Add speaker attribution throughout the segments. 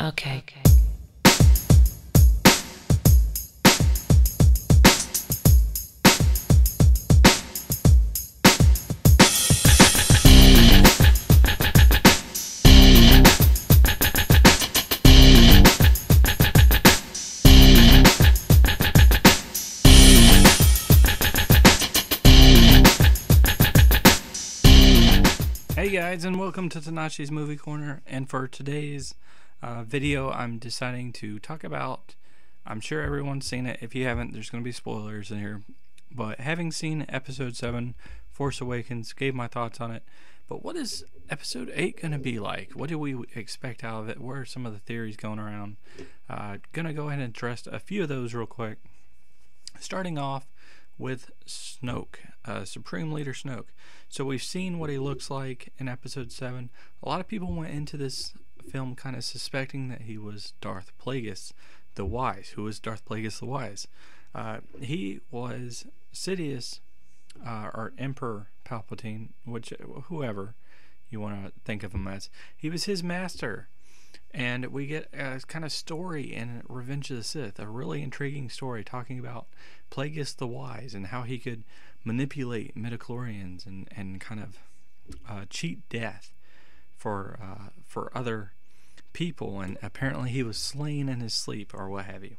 Speaker 1: Okay.
Speaker 2: Hey guys, and welcome to Tnashi's Movie Corner. And for today's video, I'm deciding to talk about, I'm sure everyone's seen it. If you haven't, there's going to be spoilers in here. But having seen Episode 7, Force Awakens, gave my thoughts on it. But what is Episode 8 going to be like? What do we expect out of it? What are some of the theories going around? Going to go ahead and address a few of those real quick. Starting off with Snoke, Supreme Leader Snoke. So we've seen what he looks like in Episode 7. A lot of people went into this film kind of suspecting that he was Darth Plagueis the Wise. Who was Darth Plagueis the Wise? He was Sidious, or Emperor Palpatine, whoever you want to think of him as. He was his master. And we get a kind of story in Revenge of the Sith, a really intriguing story talking about Plagueis the Wise and how he could manipulate midichlorians and kind of cheat death for other people. And apparently he was slain in his sleep or what have you.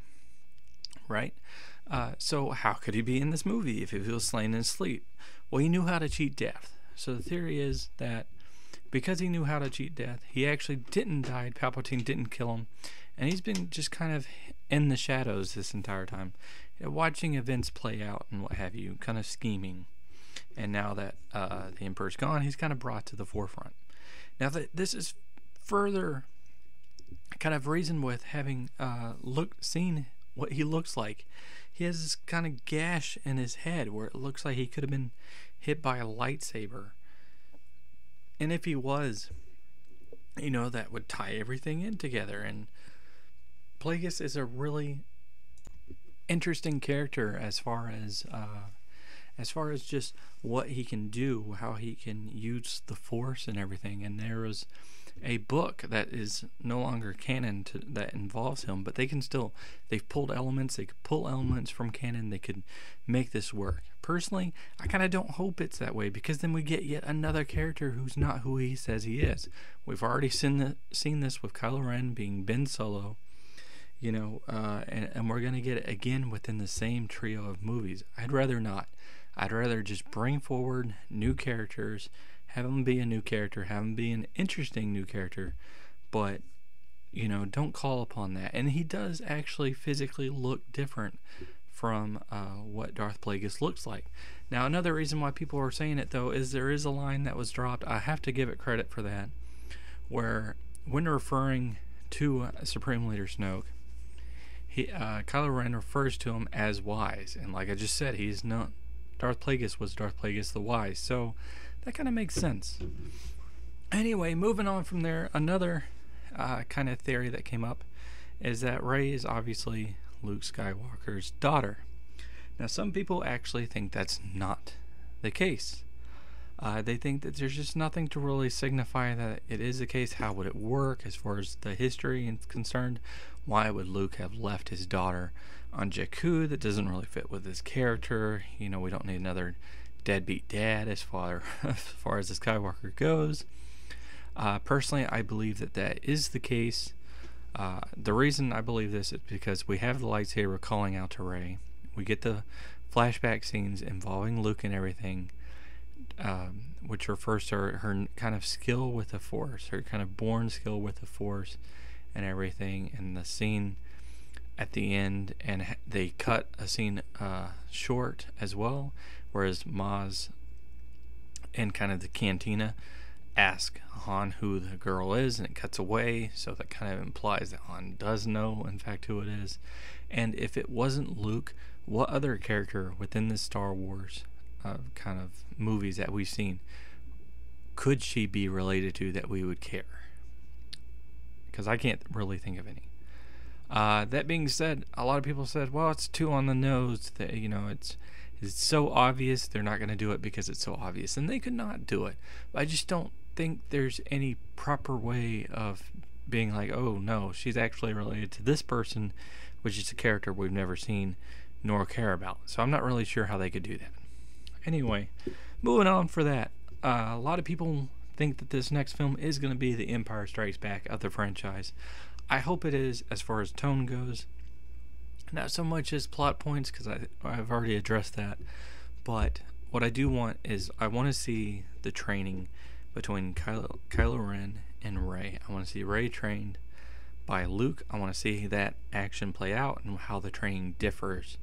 Speaker 2: Right? So how could he be in this movie if he was slain in his sleep? Well, he knew how to cheat death. So the theory is that because he knew how to cheat death, he actually didn't die. Palpatine didn't kill him. And he's been just kind of in the shadows this entire time, watching events play out and what have you, kind of scheming. And now that the Emperor's gone, he's kind of brought to the forefront. Now, this is further kind of reason with having seen what he looks like. He has this kind of gash in his head where it looks like he could have been hit by a lightsaber. And if he was, that would tie everything in together. And Plagueis is a really interesting character as far as just what he can do, how he can use the Force and everything. And there was a book that is no longer canon that involves him, but they've pulled elements. They could pull elements from canon. They could make this work. Personally, I kind of don't hope it's that way, because then we get yet another character who's not who he says he is. We've already seen this with Kylo Ren being Ben Solo, and we're going to get it again within the same trio of movies. I'd rather not. I'd rather just bring forward new characters, have him be a new character, have him be an interesting new character, but, don't call upon that. And he does actually physically look different from what Darth Plagueis looks like. Now, another reason why people are saying it, though, is there is a line that was dropped. I have to give it credit for that, where when referring to Supreme Leader Snoke, Kylo Ren refers to him as Wise. And like I just said, he's not... Darth Plagueis was Darth Plagueis the Wise. So that kind of makes sense. Anyway, moving on from there, another kind of theory that came up is that Rey is obviously Luke Skywalker's daughter. Now, some people actually think that's not the case. They think that there's just nothing to really signify that it is the case. How would it work as far as the history is concerned? Why would Luke have left his daughter on Jakku? That doesn't really fit with his character. We don't need another deadbeat dad as far as the Skywalker goes. Personally, I believe that is the case. The reason I believe this is because we have the lightsaber calling out to Rey. We get the flashback scenes involving Luke and everything, which refers to her kind of skill with the Force, her kind of born skill with the Force and everything. And the scene at the end, and they cut a scene short as well, whereas Maz in kind of the cantina ask Han who the girl is, and it cuts away, so that kind of implies that Han does know in fact who it is. And if it wasn't Luke, what other character within the Star Wars kind of movies that we've seen could she be related to that we would care? Because I can't really think of any. That being said, a lot of people said, well, it's too on the nose, that it's so obvious, they're not going to do it because it's so obvious, and they could not do it. I just don't think there's any proper way of being like, oh no, she's actually related to this person, which is a character we've never seen nor care about. So I'm not really sure how they could do that. Anyway, moving on for that. A lot of people think that this next film is going to be The Empire Strikes Back of the franchise. I hope it is as far as tone goes. Not so much as plot points, because I've already addressed that. But what I do want is I want to see the training between Kylo Ren and Rey. I want to see Rey trained by Luke. I want to see that action play out and how the training differs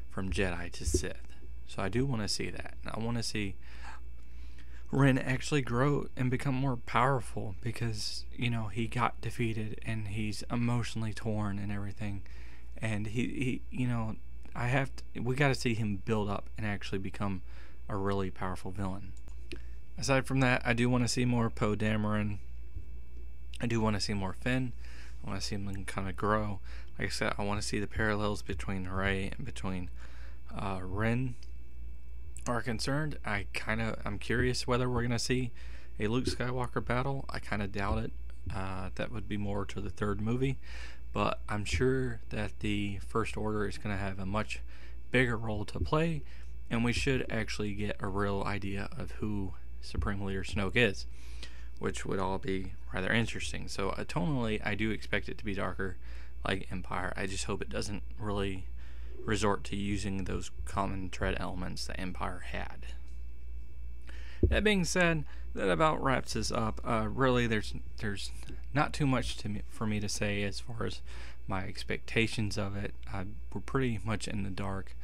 Speaker 2: from Jedi to Sith. So I do want to see that. I want to see Ren actually grow and become more powerful, because he got defeated and he's emotionally torn and everything, and he we got to see him build up and actually become a really powerful villain. Aside from that, I do want to see more Poe Dameron. I do want to see more Finn. I want to see him kind of grow. Like I said, I want to see the parallels between Rey and between Ren are concerned. I'm curious whether we're gonna see a Luke Skywalker battle. I kind of doubt it. That would be more to the third movie, but I'm sure that the First Order is gonna have a much bigger role to play, and we should actually get a real idea of who Supreme Leader Snoke is, which would all be rather interesting. So tonally, I do expect it to be darker, like Empire. I just hope it doesn't really resort to using those common thread elements that Empire had. That being said, that about wraps this up. Really, there's not too much for me to say as far as my expectations of it. We're pretty much in the dark,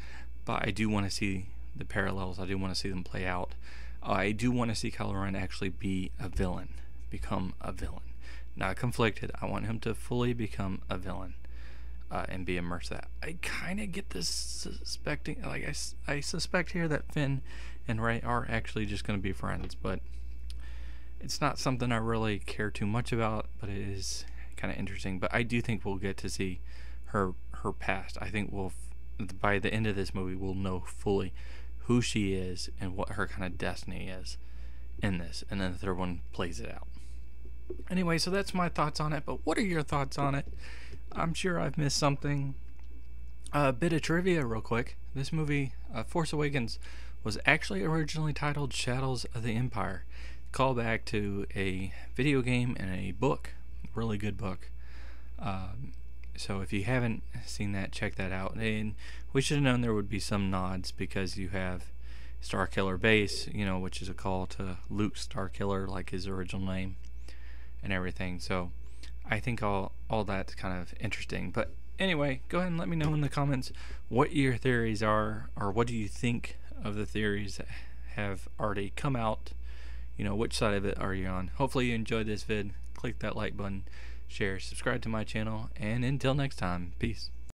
Speaker 2: but I do want to see the parallels. I do want to see them play out. I do want to see Kylo Ren actually be a villain, become a villain. Not conflicted. I want him to fully become a villain. And be immersed in that. I kind of get this suspecting, like I suspect here that Finn and Rey are actually just going to be friends, but it's not something I really care too much about, but it is kind of interesting. But I do think we'll get to see her past. I think by the end of this movie, we'll know fully who she is and what her kind of destiny is in this, and then the third one plays it out. Anyway, so that's my thoughts on it, but what are your thoughts on it? I'm sure I've missed something. A bit of trivia real quick. This movie, Force Awakens, was actually originally titled Shadows of the Empire. Callback to a video game and a book. Really good book. So if you haven't seen that, check that out. And we should have known there would be some nods, because you have Starkiller Base, which is a call to Luke Starkiller, like his original name, and everything. So I think all that's kind of interesting. But anyway, go ahead and let me know in the comments what your theories are, or what do you think of the theories that have already come out. Which side of it are you on? Hopefully you enjoyed this vid. Click that like button, share, subscribe to my channel, and until next time, peace.